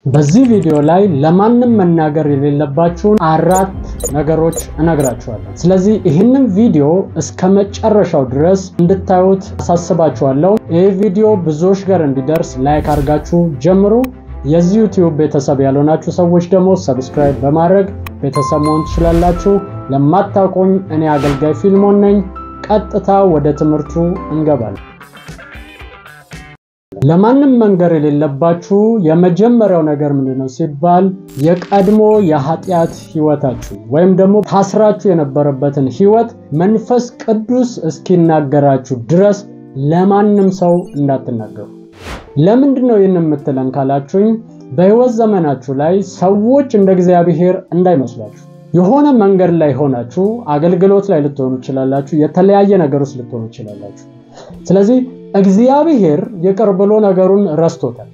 በዚህ ቪዲዮ ላይ ለማንም መናገር የሌለባችሁን አራት ነገሮች እነግራችኋለሁ። ስለዚህ ይህንን ቪዲዮ እስከመጨረሻው ድረስ እንድታዩት አሳስባችኋለሁ። ይህ ቪዲዮ ብዙዎች ጋር እንዲደርስ ላይክ አድርጋችሁ ጀምሩ። የዚህ ዩቲዩብ ቤተሰብ ያልሆናችሁ ሰዎች ደግሞ ሰብስክራይብ በማድረግ ቤተሰብ መሆን ትችላላችሁ። ለማታውቁኝ እኔ አገልጋይ ፊልሞን ነኝ። ቀጥታ ወደ ትምህርቱ እንገባለን። ለማንም መንገር የሌለባችሁ የመጀመሪያው ነገር ምንድነው ሲባል የቀድሞ የኃጢያት ህይወታችሁ ወይም ደግሞ ታስራችሁ የነበረበትን ህይወት መንፈስ ቅዱስ እስኪናገራችሁ ድረስ ለማንም ሰው እንዳትናገሩ። ለምንድነው ይሄን የምትለን ካላችሁኝ በህይወት ዘመናችሁ ላይ ሰዎች እንደ እግዚአብሔር እንዳይመስላችሁ የሆነ መንገድ ላይ ሆናችሁ አገልግሎት ላይ ልትሆኑ ይችላላችሁ፣ የተለያየ ነገር ውስጥ ልትሆኑ ይችላላችሁ። ስለዚህ እግዚአብሔር የቀርበሎ ነገሩን ረስቶታል።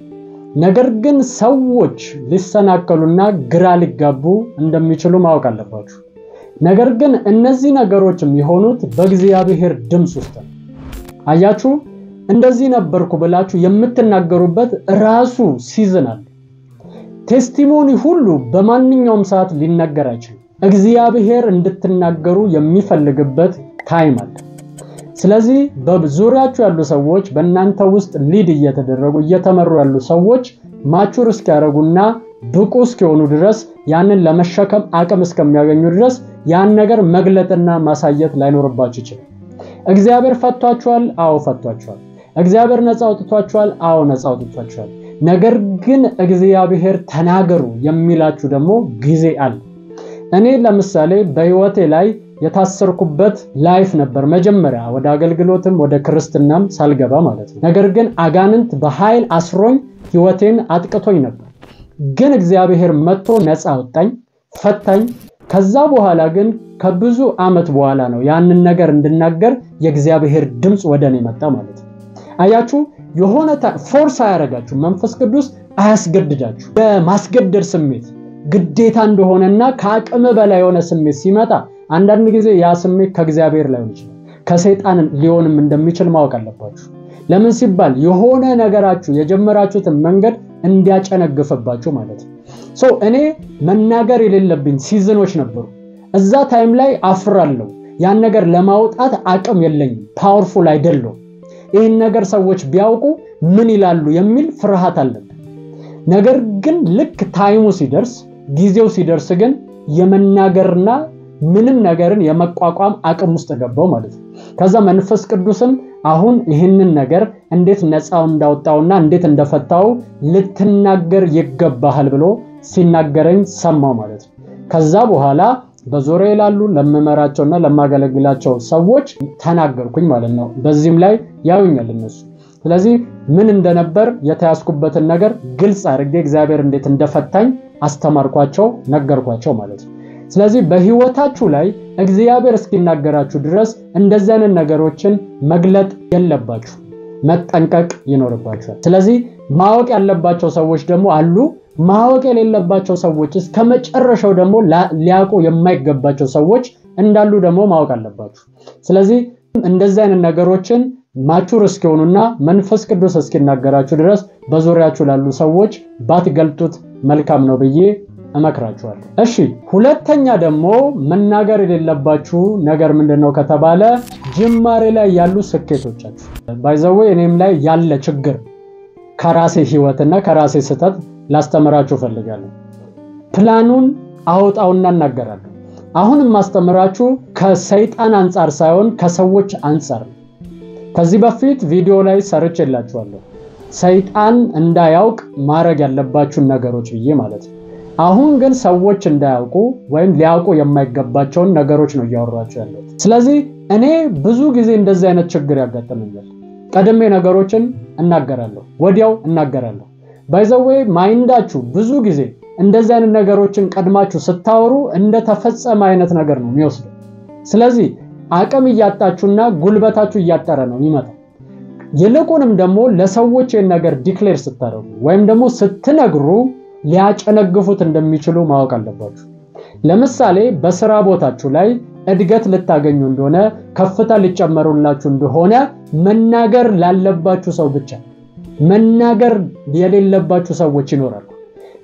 ነገር ግን ሰዎች ሊሰናከሉና ግራ ሊጋቡ እንደሚችሉ ማወቅ አለባችሁ። ነገር ግን እነዚህ ነገሮች የሚሆኑት በእግዚአብሔር ድምጽ ውስጥ ነው። አያችሁ፣ እንደዚህ ነበርኩ ብላችሁ የምትናገሩበት ራሱ ሲዝን አለ። ቴስቲሞኒ ሁሉ በማንኛውም ሰዓት ሊነገር አይችልም። እግዚአብሔር እንድትናገሩ የሚፈልግበት ታይም አለ። ስለዚህ በዙሪያችሁ ያሉ ሰዎች በእናንተ ውስጥ ሊድ እየተደረጉ እየተመሩ ያሉ ሰዎች ማቹር እስኪያረጉና ብቁ እስኪሆኑ ድረስ ያንን ለመሸከም አቅም እስከሚያገኙ ድረስ ያን ነገር መግለጥና ማሳየት ላይኖርባችሁ ይችላል። እግዚአብሔር ፈቷችኋል? አዎ ፈቷችኋል። እግዚአብሔር ነፃ አውጥቷችኋል? አዎ ነፃ አውጥቷችኋል። ነገር ግን እግዚአብሔር ተናገሩ የሚላችሁ ደግሞ ጊዜ አለ። እኔ ለምሳሌ በህይወቴ ላይ የታሰርኩበት ላይፍ ነበር መጀመሪያ ወደ አገልግሎትም ወደ ክርስትናም ሳልገባ ማለት ነው። ነገር ግን አጋንንት በኃይል አስሮኝ ህይወቴን አጥቅቶኝ ነበር። ግን እግዚአብሔር መጥቶ ነፃ አወጣኝ፣ ፈታኝ። ከዛ በኋላ ግን ከብዙ አመት በኋላ ነው ያንን ነገር እንድናገር የእግዚአብሔር ድምጽ ወደኔ መጣ ማለት ነው። አያችሁ፣ የሆነ ፎርስ አያረጋችሁ፣ መንፈስ ቅዱስ አያስገድዳችሁ። በማስገደድ ስሜት ግዴታ እንደሆነና ከአቅም በላይ የሆነ ስሜት ሲመጣ አንዳንድ ጊዜ ያ ስሜት ከእግዚአብሔር ላይሆን ይችላል፣ ከሰይጣን ሊሆንም እንደሚችል ማወቅ አለባችሁ። ለምን ሲባል የሆነ ነገራችሁ የጀመራችሁትን መንገድ እንዲያጨነግፍባችሁ ማለት ነው። እኔ መናገር የሌለብኝ ሲዝኖች ነበሩ። እዛ ታይም ላይ አፍራለሁ። ያን ነገር ለማውጣት አቅም የለኝም፣ ፓወርፉል አይደለም። ይሄን ነገር ሰዎች ቢያውቁ ምን ይላሉ የሚል ፍርሃት አለብኝ። ነገር ግን ልክ ታይሙ ሲደርስ ጊዜው ሲደርስ ግን የመናገርና ምንም ነገርን የመቋቋም አቅም ውስጥ ገባው ማለት ነው። ከዛ መንፈስ ቅዱስም አሁን ይህንን ነገር እንዴት ነፃው እንዳወጣውና እንዴት እንደፈታው ልትናገር ይገባሃል ብሎ ሲናገረኝ ሰማው ማለት ነው። ከዛ በኋላ በዙሪያ ያሉ ለመመራቸውና ለማገለግላቸው ሰዎች ተናገርኩኝ ማለት ነው። በዚህም ላይ ያዩኛል እነሱ። ስለዚህ ምን እንደነበር የተያዝኩበትን ነገር ግልጽ አድርጌ እግዚአብሔር እንዴት እንደፈታኝ አስተማርኳቸው፣ ነገርኳቸው ማለት ነው። ስለዚህ በህይወታችሁ ላይ እግዚአብሔር እስኪናገራችሁ ድረስ እንደዚህ አይነት ነገሮችን መግለጥ የለባችሁ፣ መጠንቀቅ ይኖርባችኋል። ስለዚህ ማወቅ ያለባቸው ሰዎች ደግሞ አሉ፣ ማወቅ የሌለባቸው ሰዎች እስከመጨረሻው ደግሞ ሊያውቁ የማይገባቸው ሰዎች እንዳሉ ደግሞ ማወቅ አለባችሁ። ስለዚህ እንደዚህ አይነት ነገሮችን ማቹር እስኪሆኑና መንፈስ ቅዱስ እስኪናገራችሁ ድረስ በዙሪያችሁ ላሉ ሰዎች ባትገልጡት መልካም ነው ብዬ እመክራችኋለሁ። እሺ፣ ሁለተኛ ደግሞ መናገር የሌለባችሁ ነገር ምንድነው ከተባለ ጅማሬ ላይ ያሉ ስኬቶቻችሁ። ባይ ዘ ዌይ እኔም ላይ ያለ ችግር ከራሴ ህይወትና ከራሴ ስህተት ላስተምራችሁ ፈልጋለሁ። ፕላኑን አውጣውና እናገራለሁ። አሁንም ማስተምራችሁ ከሰይጣን አንፃር ሳይሆን ከሰዎች አንፃር ነው። ከዚህ በፊት ቪዲዮ ላይ ሰርቼላችኋለሁ፣ ሰይጣን እንዳያውቅ ማድረግ ያለባችሁን ነገሮች ብዬ ማለት ነው። አሁን ግን ሰዎች እንዳያውቁ ወይም ሊያውቁ የማይገባቸውን ነገሮች ነው እያወራችሁ ያለው። ስለዚህ እኔ ብዙ ጊዜ እንደዚህ አይነት ችግር ያጋጠመኛል። ቀድሜ ነገሮችን እናገራለሁ፣ ወዲያው እናገራለሁ። ባይ ዘ ዌይ ማይንዳችሁ ብዙ ጊዜ እንደዚህ አይነት ነገሮችን ቀድማችሁ ስታወሩ እንደተፈጸመ አይነት ነገር ነው የሚወስደው። ስለዚህ አቅም እያጣችሁና ጉልበታችሁ እያጠረ ነው የሚመጣው። ይልቁንም ደግሞ ለሰዎች ይሄን ነገር ዲክሌር ስታደርጉ ወይም ደግሞ ስትነግሩ ሊያጨነግፉት እንደሚችሉ ማወቅ አለባችሁ። ለምሳሌ በስራ ቦታችሁ ላይ እድገት ልታገኙ እንደሆነ ከፍታ ሊጨመሩላችሁ እንደሆነ መናገር ላለባችሁ ሰው ብቻ፣ መናገር የሌለባችሁ ሰዎች ይኖራሉ።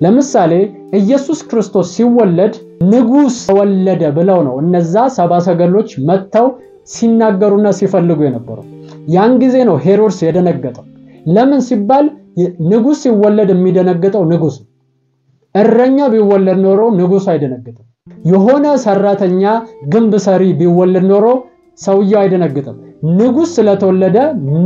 ለምሳሌ ኢየሱስ ክርስቶስ ሲወለድ ንጉስ ተወለደ ብለው ነው እነዛ ሰባ ሰገሎች መተው ሲናገሩና ሲፈልጉ የነበረው። ያን ጊዜ ነው ሄሮድስ የደነገጠው። ለምን ሲባል ንጉስ ሲወለድ የሚደነግጠው ንጉስ እረኛ ቢወለድ ኖሮ ንጉስ አይደነግጥም። የሆነ ሰራተኛ ግንብ ሰሪ ቢወለድ ኖሮ ሰውየው አይደነግጥም። ንጉስ ስለተወለደ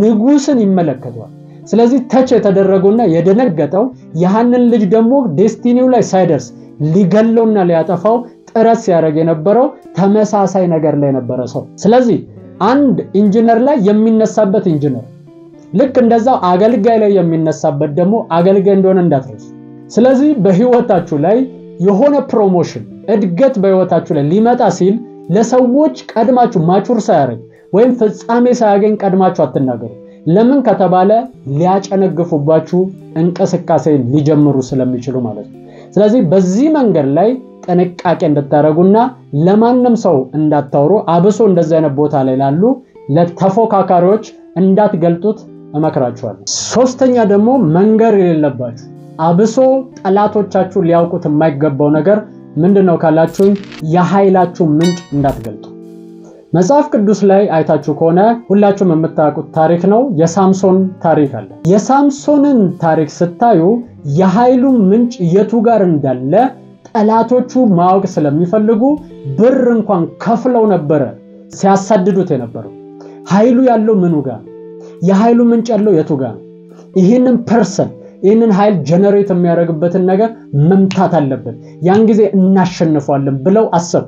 ንጉስን ይመለከተዋል። ስለዚህ ተች የተደረገውና የደነገጠው ያንን ልጅ ደግሞ ዴስቲኒው ላይ ሳይደርስ ሊገለውና ሊያጠፋው ጥረት ሲያደርግ የነበረው ተመሳሳይ ነገር ላይ ነበረ ሰው። ስለዚህ አንድ ኢንጂነር ላይ የሚነሳበት ኢንጂነር ልክ እንደዛው አገልጋይ ላይ የሚነሳበት ደግሞ አገልጋይ እንደሆነ እንዳትረሱ። ስለዚህ በህይወታችሁ ላይ የሆነ ፕሮሞሽን እድገት በህይወታችሁ ላይ ሊመጣ ሲል ለሰዎች ቀድማችሁ ማቹር ሳያረግ ወይም ፍጻሜ ሳያገኝ ቀድማችሁ አትናገሩ። ለምን ከተባለ ሊያጨነግፉባችሁ እንቅስቃሴ ሊጀምሩ ስለሚችሉ ማለት ነው። ስለዚህ በዚህ መንገድ ላይ ጥንቃቄ እንድታረጉና ለማንም ሰው እንዳታወሩ አብሶ እንደዛ አይነት ቦታ ላይ ላሉ ለተፎካካሪዎች እንዳትገልጡት እመክራችኋለሁ። ሶስተኛ ደግሞ መንገር የሌለባችሁ አብሶ ጠላቶቻችሁ ሊያውቁት የማይገባው ነገር ምንድነው ካላችሁኝ የኃይላችሁ ምንጭ እንዳትገልጡ። መጽሐፍ ቅዱስ ላይ አይታችሁ ከሆነ ሁላችሁም የምታውቁት ታሪክ ነው። የሳምሶን ታሪክ አለ። የሳምሶንን ታሪክ ስታዩ የኃይሉ ምንጭ የቱ ጋር እንዳለ ጠላቶቹ ማወቅ ስለሚፈልጉ ብር እንኳን ከፍለው ነበር ሲያሳድዱት የነበረው። ኃይሉ ያለው ምኑ ጋር ነው? የኃይሉ ምንጭ ያለው የቱ ጋር ነው? ይህንን ኃይል ጀነሬት የሚያደርግበትን ነገር መምታት አለብን፣ ያን ጊዜ እናሸንፋለን ብለው አሰቡ።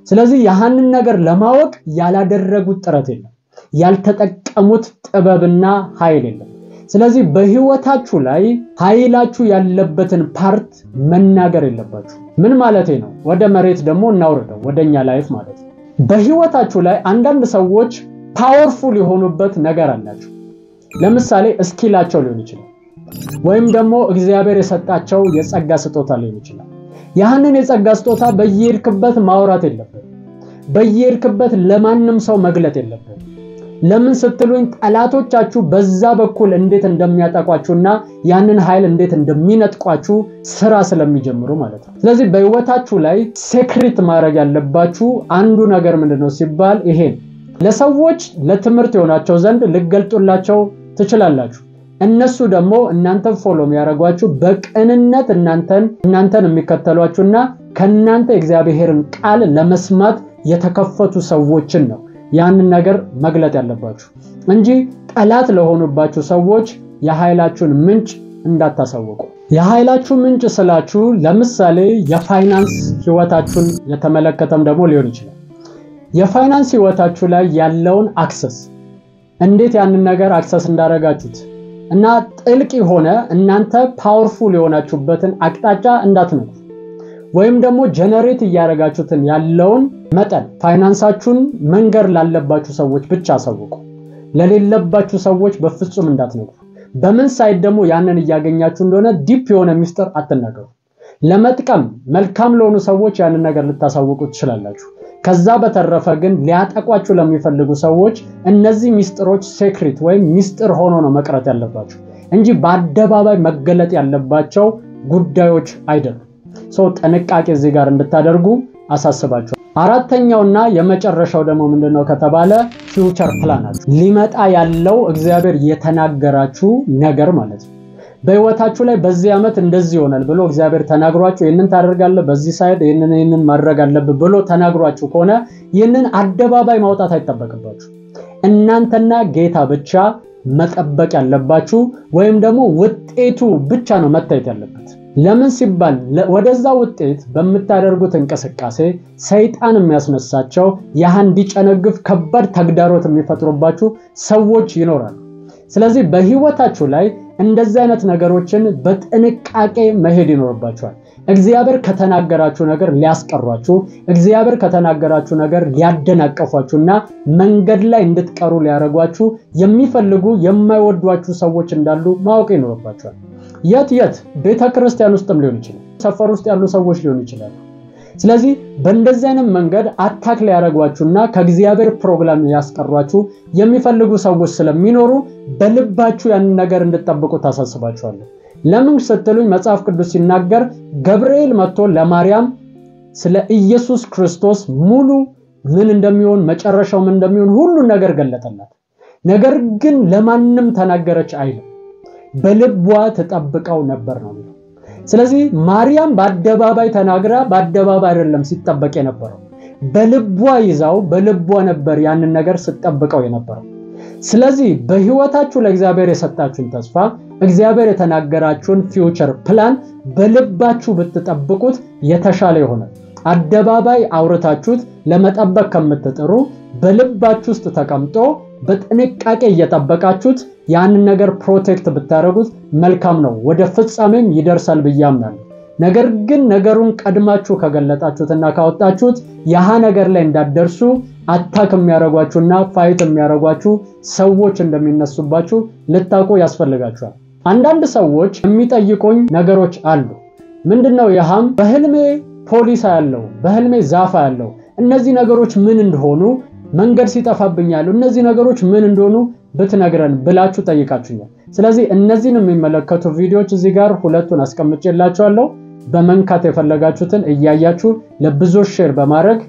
ስለዚህ ያንን ነገር ለማወቅ ያላደረጉት ጥረት የለም፣ ያልተጠቀሙት ጥበብና ኃይል የለም። ስለዚህ በህይወታችሁ ላይ ኃይላችሁ ያለበትን ፓርት መናገር የለባችሁ። ምን ማለት ነው? ወደ መሬት ደግሞ እናውርደው፣ ወደኛ ላይፍ ማለት ነው። በህይወታችሁ ላይ አንዳንድ ሰዎች ፓወርፉል የሆኑበት ነገር አላቸው። ለምሳሌ ስኪላቸው ሊሆን ይችላል፣ ወይም ደግሞ እግዚአብሔር የሰጣቸው የጸጋ ስጦታ ሊሆን ይችላል። ያንን የጸጋ ስጦታ በየርክበት ማውራት የለበት፣ በየርክበት ለማንም ሰው መግለጥ የለበት። ለምን ስትሉኝ ጠላቶቻችሁ በዛ በኩል እንዴት እንደሚያጠቋችሁና ያንን ኃይል እንዴት እንደሚነጥቋችሁ ስራ ስለሚጀምሩ ማለት ነው። ስለዚህ በህይወታችሁ ላይ ሴክሬት ማድረግ ያለባችሁ አንዱ ነገር ምንድነው ሲባል ይሄ ለሰዎች ለትምህርት የሆናቸው ዘንድ ልገልጡላቸው ትችላላችሁ። እነሱ ደግሞ እናንተን ፎሎ የሚያደርጓችሁ በቅንነት እናንተን የሚከተሏችሁና ከናንተ እግዚአብሔርን ቃል ለመስማት የተከፈቱ ሰዎችን ነው ያንን ነገር መግለጥ ያለባችሁ እንጂ ጠላት ለሆኑባችሁ ሰዎች የኃይላችሁን ምንጭ እንዳታሳውቁ። የኃይላችሁ ምንጭ ስላችሁ ለምሳሌ የፋይናንስ ህይወታችሁን የተመለከተም ደግሞ ሊሆን ይችላል። የፋይናንስ ህይወታችሁ ላይ ያለውን አክሰስ እንዴት ያንን ነገር አክሰስ እንዳረጋችሁት እና ጥልቅ የሆነ እናንተ ፓወርፉል የሆናችሁበትን አቅጣጫ እንዳትነኩ ወይም ደግሞ ጀነሬት ያያረጋችሁትን ያለውን መጠን ፋይናንሳችሁን መንገር ላለባችሁ ሰዎች ብቻ አሳውቁ። ለሌለባችሁ ሰዎች በፍጹም እንዳትነኩ። በምን ሳይድ ደግሞ ያንን ያገኛችሁ እንደሆነ ዲፕ የሆነ ሚስጥር አትናገሩ። ለመጥቀም መልካም ለሆኑ ሰዎች ያንን ነገር ልታሳውቁ ትችላላችሁ። ከዛ በተረፈ ግን ሊያጠቋችሁ ለሚፈልጉ ሰዎች እነዚህ ሚስጥሮች ሴክሬት ወይም ሚስጥር ሆኖ ነው መቅረት ያለባችሁ እንጂ በአደባባይ መገለጥ ያለባቸው ጉዳዮች አይደሉም። ጥንቃቄ እዚህ ጋር እንድታደርጉ አሳስባችሁ። አራተኛውና የመጨረሻው ደግሞ ምንድነው ከተባለ ፊውቸር ፕላናችሁ ሊመጣ ያለው እግዚአብሔር የተናገራችሁ ነገር ማለት ነው። በህይወታችሁ ላይ በዚህ ዓመት እንደዚህ ይሆናል ብሎ እግዚአብሔር ተናግሯችሁ ይሄንን ታደርጋለህ፣ በዚህ ሳይድ ይሄንን ማድረግ አለብህ ብሎ ተናግሯችሁ ከሆነ ይሄንን አደባባይ ማውጣት አይተበከባችሁ። እናንተና ጌታ ብቻ መጠበቅ ያለባችሁ ወይም ደግሞ ውጤቱ ብቻ ነው መታየት ያለበት። ለምን ሲባል ወደዛ ውጤት በመታደርጉት እንቅስቃሴ ሰይጣን የሚያስነሳቸው ያህን ዲጨነግፍ ከባድ ተግዳሮት የሚፈጥሩባችሁ ሰዎች ይኖራሉ። ስለዚህ በህይወታችሁ ላይ እንደዚህ አይነት ነገሮችን በጥንቃቄ መሄድ ይኖርባችኋል። እግዚአብሔር ከተናገራችሁ ነገር ሊያስቀሯችሁ፣ እግዚአብሔር ከተናገራችሁ ነገር ሊያደናቀፏችሁና መንገድ ላይ እንድትቀሩ ሊያረጓችሁ የሚፈልጉ የማይወዷችሁ ሰዎች እንዳሉ ማወቅ ይኖርባችኋል። የት ቤተክርስቲያን ውስጥም ሊሆን ይችላል፣ ሰፈር ውስጥ ያሉ ሰዎች ሊሆን ይችላል። ስለዚህ በእንደዚህ አይነት መንገድ አታክ ሊያረጓችሁና ከእግዚአብሔር ፕሮግራም ያስቀሯችሁ የሚፈልጉ ሰዎች ስለሚኖሩ በልባችሁ ያን ነገር እንድትጠብቁ ታሳስባችኋለሁ። ለምን ስትሉኝ መጽሐፍ ቅዱስ ሲናገር ገብርኤል መጥቶ ለማርያም ስለ ኢየሱስ ክርስቶስ ሙሉ ምን እንደሚሆን መጨረሻው ምን እንደሚሆን ሁሉ ነገር ገለጠላት። ነገር ግን ለማንም ተናገረች አይልም። በልቧ ተጠብቀው ነበር ነው። ስለዚህ ማርያም በአደባባይ ተናግራ በአደባባይ አይደለም ሲጠበቅ የነበረው። በልቧ ይዛው በልቧ ነበር ያንን ነገር ሲጠብቀው የነበረው። ስለዚህ በህይወታችሁ ለእግዚአብሔር የሰጣችሁን ተስፋ እግዚአብሔር የተናገራችሁን ፊውቸር ፕላን በልባችሁ ብትጠብቁት የተሻለ ይሆናል። አደባባይ አውርታችሁት ለመጠበቅ ከምትጥሩ በልባችሁ ውስጥ ተቀምጦ በጥንቃቄ እየጠበቃችሁት ያንን ነገር ፕሮቴክት ብታረጉት መልካም ነው። ወደ ፍጻሜም ይደርሳል ብያምናለሁ። ነገር ግን ነገሩን ቀድማችሁ ከገለጣችሁትና ካወጣችሁት ያሃ ነገር ላይ እንዳደርሱ አታክ የሚያረጓችሁና ፋይት የሚያረጓችሁ ሰዎች እንደሚነሱባችሁ ልታውቁ ያስፈልጋችኋል። አንዳንድ ሰዎች የሚጠይቁኝ ነገሮች አሉ። ምንድነው ያሃም በህልሜ ፖሊስ ያለው በህልሜ ዛፋ ያለው እነዚህ ነገሮች ምን እንደሆኑ መንገድ ሲጠፋብኛል እነዚህ ነገሮች ምን እንደሆኑ ብትነግረን ብላችሁ ጠይቃችሁኛል። ስለዚህ እነዚህን የሚመለከቱ ቪዲዮዎች እዚህ ጋር ሁለቱን አስቀምጬላችኋለሁ። በመንካት የፈለጋችሁትን እያያችሁ ለብዙዎች ሼር በማድረግ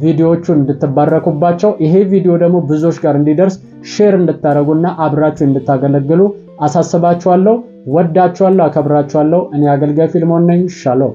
ቪዲዮዎቹን እንድትባረኩባቸው ይሄ ቪዲዮ ደግሞ ብዙዎች ጋር እንዲደርስ ሼር እንድታረጉና አብራችሁ እንድታገለግሉ አሳስባችኋለሁ። ወዳችኋለሁ፣ አከብራችኋለሁ። እኔ አገልጋይ ፊልሞን ነኝ። ሻሎም